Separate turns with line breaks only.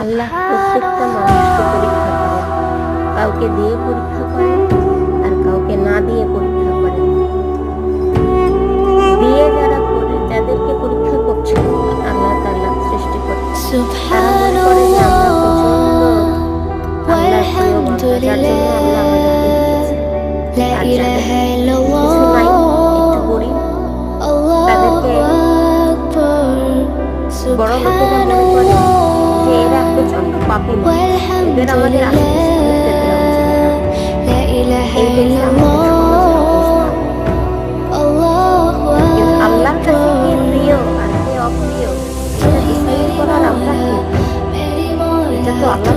আল্লাহ প্রত্যেকটা মানুষকে পরীক্ষা করেন, কাউকে দিয়ে পরীক্ষা করেন আর কাউকে না দিয়ে পরীক্ষা করেন। দিয়ে যাদেরকে পরীক্ষা করছেন আল্লাহ তাআলা সৃষ্টি করছেন, তারা মনে করে যে আমরা প্রচন্ড আল্লাহর প্রিয় বান্দা, যার জন্য আল্লাহ আমাদেরকে দিয়েছেন। আর যাদের কিছু নাই, একটু গরিব, তাদেরকে বড় লোকেরা মনে করে যে এরা প্রচন্ড পাপী মানুষ, এদের আমাদের আশেপাশে ঘুরতে দেওয়া উচিত না। এই হচ্ছে আমাদের সমাজের অবস্থা। কিন্তু আল্লাহর কাছে কে প্রিয় আর কে অপ্রিয় এটা ডিসাইড করার আমরা কে? এটা তো আল্লাহ